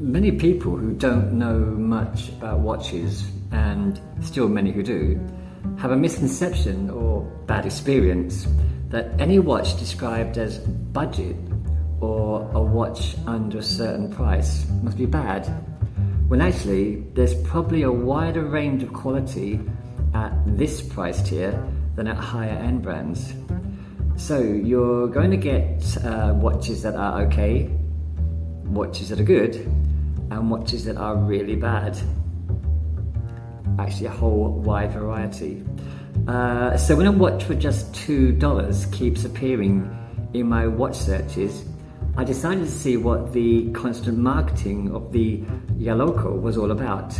Many people who don't know much about watches, and still many who do, have a misconception or bad experience that any watch described as budget or a watch under a certain price must be bad, when actually there's probably a wider range of quality at this price tier than at higher end brands. So you're going to get watches that are okay, watches that are good, and watches that are really bad. Actually a whole wide variety. So when a watch for just $2 keeps appearing in my watch searches, I decided to see what the constant marketing of the Yolako was all about.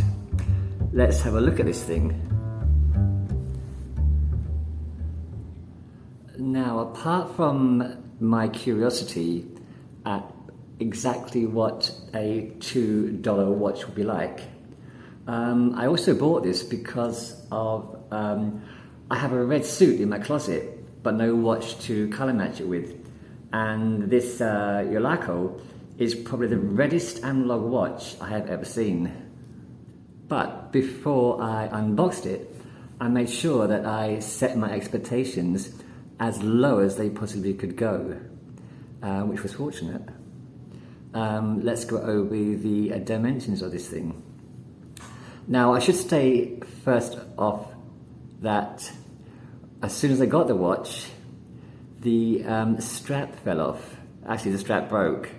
Let's have a look at this thing. Now, apart from my curiosity at exactly what a $2 watch would be like, I also bought this because of I have a red suit in my closet but no watch to colour match it with, and this Yolako is probably the reddest analog watch I have ever seen. But before I unboxed it, I made sure that I set my expectations as low as they possibly could go, which was fortunate. Let's go over the dimensions of this thing. Now, I should say first off that as soon as I got the watch, the strap fell off. Actually, the strap broke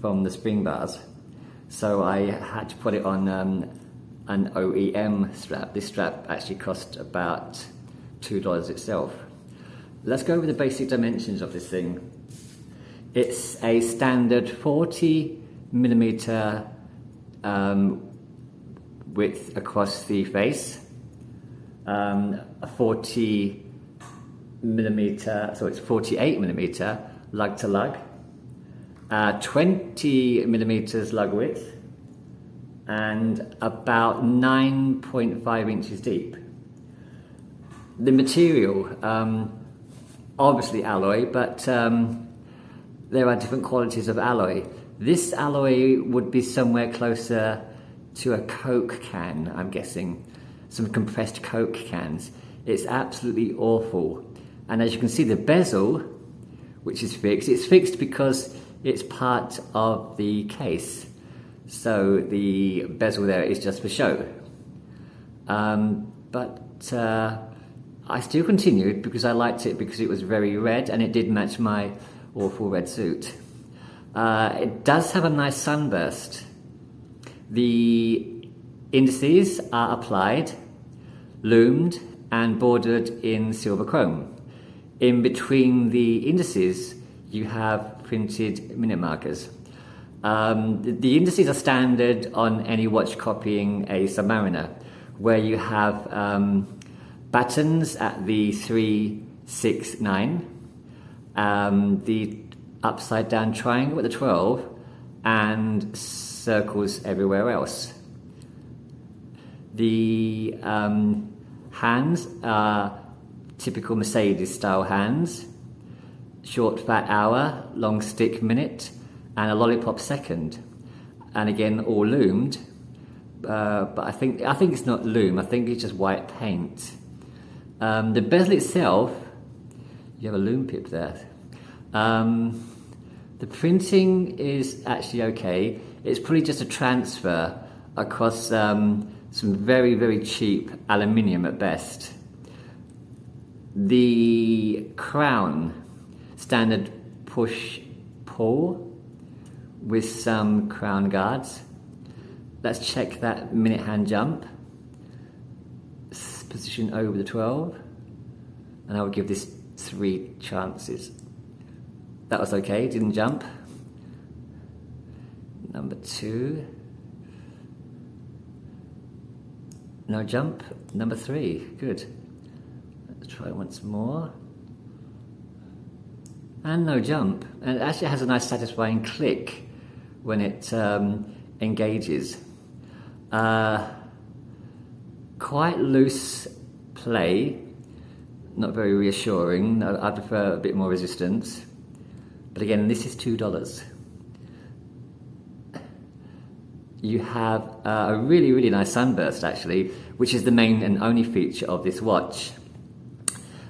from the spring bars, so I had to put it on an OEM strap. This strap actually cost about $2 itself. Let's go over the basic dimensions of this thing. It's a standard 40mm width across the face, a 48mm lug to lug, 20mm lug width, and about 9.5 inches deep. The material, obviously alloy, but there are different qualities of alloy. This alloy would be somewhere closer to a Coke can, I'm guessing. Some compressed Coke cans. It's absolutely awful. And as you can see, the bezel, which is fixed, it's fixed because it's part of the case. So the bezel there is just for show. But I still continued because I liked it because it was very red and it did match my awful red suit. It does have a nice sunburst. The indices are applied, loomed and bordered in silver chrome. In between the indices you have printed minute markers. The indices are standard on any watch copying a Submariner, where you have battens at the 3, 6, 9, the upside down triangle at the 12, and circles everywhere else. The hands are typical Mercedes style hands, short fat hour, long stick minute, and a lollipop second, and again all loomed. But I think it's not loom. I think it's just white paint. The bezel itself, you have a loom pip there. The printing is actually okay. It's probably just a transfer across some very, very cheap aluminium at best. The crown, standard push-pull with some crown guards. Let's check that minute hand jump. Position over the 12, and I would give this 3 chances. That was okay, didn't jump. Number 2, no jump. Number 3, good. Let's try once more. And no jump. And it actually has a nice satisfying click when it engages. Quite loose play, not very reassuring. I prefer a bit more resistance. But again, this is $2. you have a really, really nice sunburst actually, which is the main and only feature of this watch.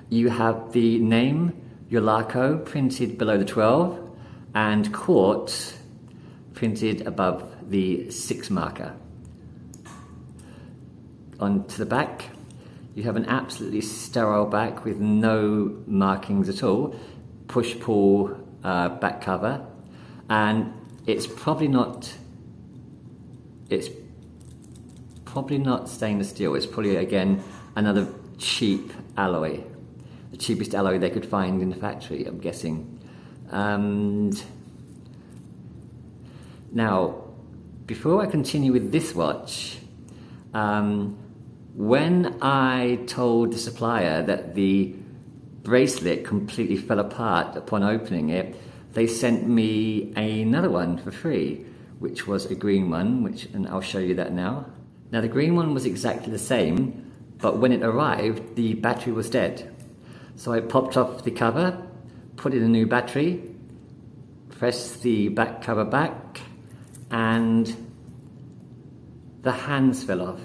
You have the name Yolako printed below the 12 and quartz printed above the 6 marker. Onto the back, you have an absolutely sterile back with no markings at all, push-pull back cover, and it's probably not stainless steel. It's probably, again, another cheap alloy, the cheapest alloy they could find in the factory, I'm guessing. And now, before I continue with this watch, when I told the supplier that the bracelet completely fell apart upon opening it, they sent me another one for free, which was a green one, and I'll show you that now. Now the green one was exactly the same, but when it arrived, the battery was dead. So I popped off the cover, put in a new battery, pressed the back cover back, and the hands fell off.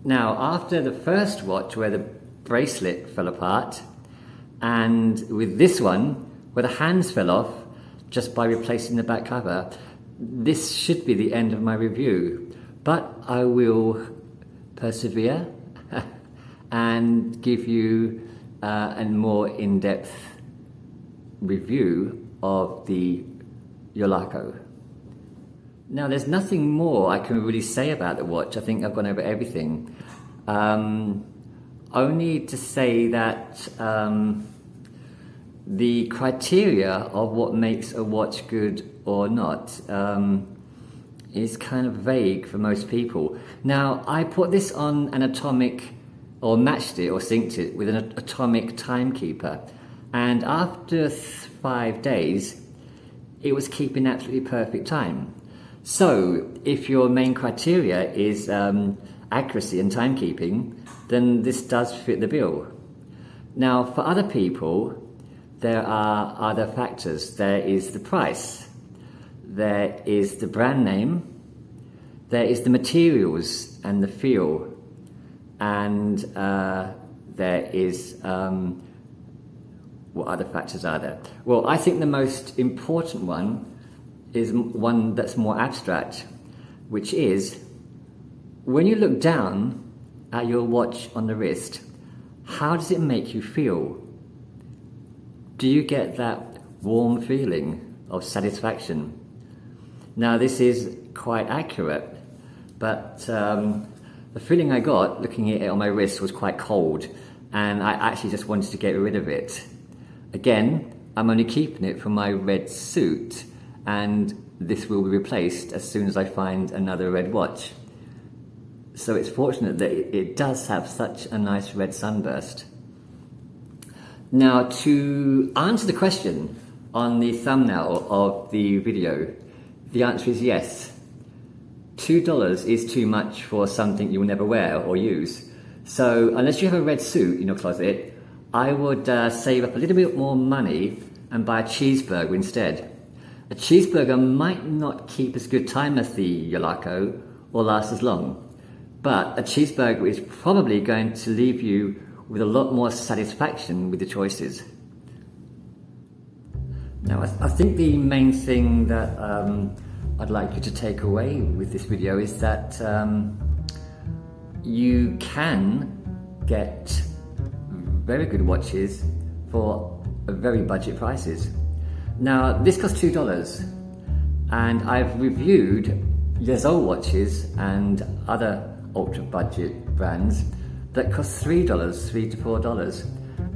Now, after the first watch where the bracelet fell apart, and with this one where the hands fell off just by replacing the back cover, this should be the end of my review. But I will persevere and give you a more in-depth review of the Yolako. Now, there's nothing more I can really say about the watch. I think I've gone over everything. Only to say that the criteria of what makes a watch good or not is kind of vague for most people. Now, I put this on an atomic, or matched it or synced it with an atomic timekeeper, and after 5 days, it was keeping absolutely perfect time. So, if your main criteria is accuracy and timekeeping, then this does fit the bill. Now, for other people, there are other factors. There is the price, there is the brand name, there is the materials and the feel, and there is, what other factors are there? Well, I think the most important one is one that's more abstract, which is when you look down at your watch on the wrist, how does it make you feel? Do you get that warm feeling of satisfaction? Now, this is quite accurate, but the feeling I got looking at it on my wrist was quite cold, and I actually just wanted to get rid of it. Again, I'm only keeping it for my red suit, and this will be replaced as soon as I find another red watch. So it's fortunate that it does have such a nice red sunburst. Now, to answer the question on the thumbnail of the video, the answer is yes. $2 is too much for something you'll never wear or use. So unless you have a red suit in your closet, I would save up a little bit more money and buy a cheeseburger instead. A cheeseburger might not keep as good time as the Yolako or last as long, but a cheeseburger is probably going to leave you with a lot more satisfaction with the choices. Now, I think the main thing that I'd like you to take away with this video is that you can get very good watches for very budget prices. Now, this costs $2, and I've reviewed years old watches and other ultra budget brands that cost $3 to $4,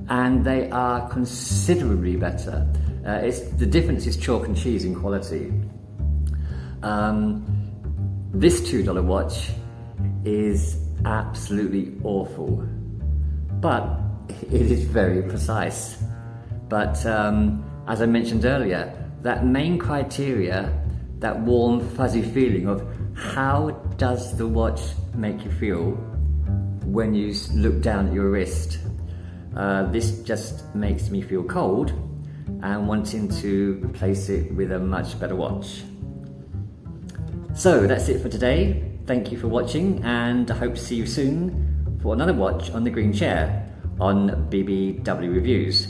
and they are considerably better. The difference is chalk and cheese in quality. This $2 watch is absolutely awful, but it is very precise. But as I mentioned earlier, that main criteria, that warm fuzzy feeling of how does the watch make you feel when you look down at your wrist, this just makes me feel cold and wanting to replace it with a much better watch. So that's it for today. Thank you for watching, and I hope to see you soon for another watch on the green chair on BBW Reviews,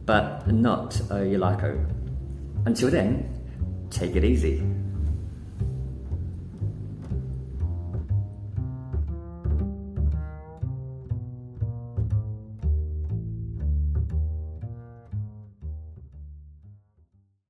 but not a Yolako. Until then, take it easy.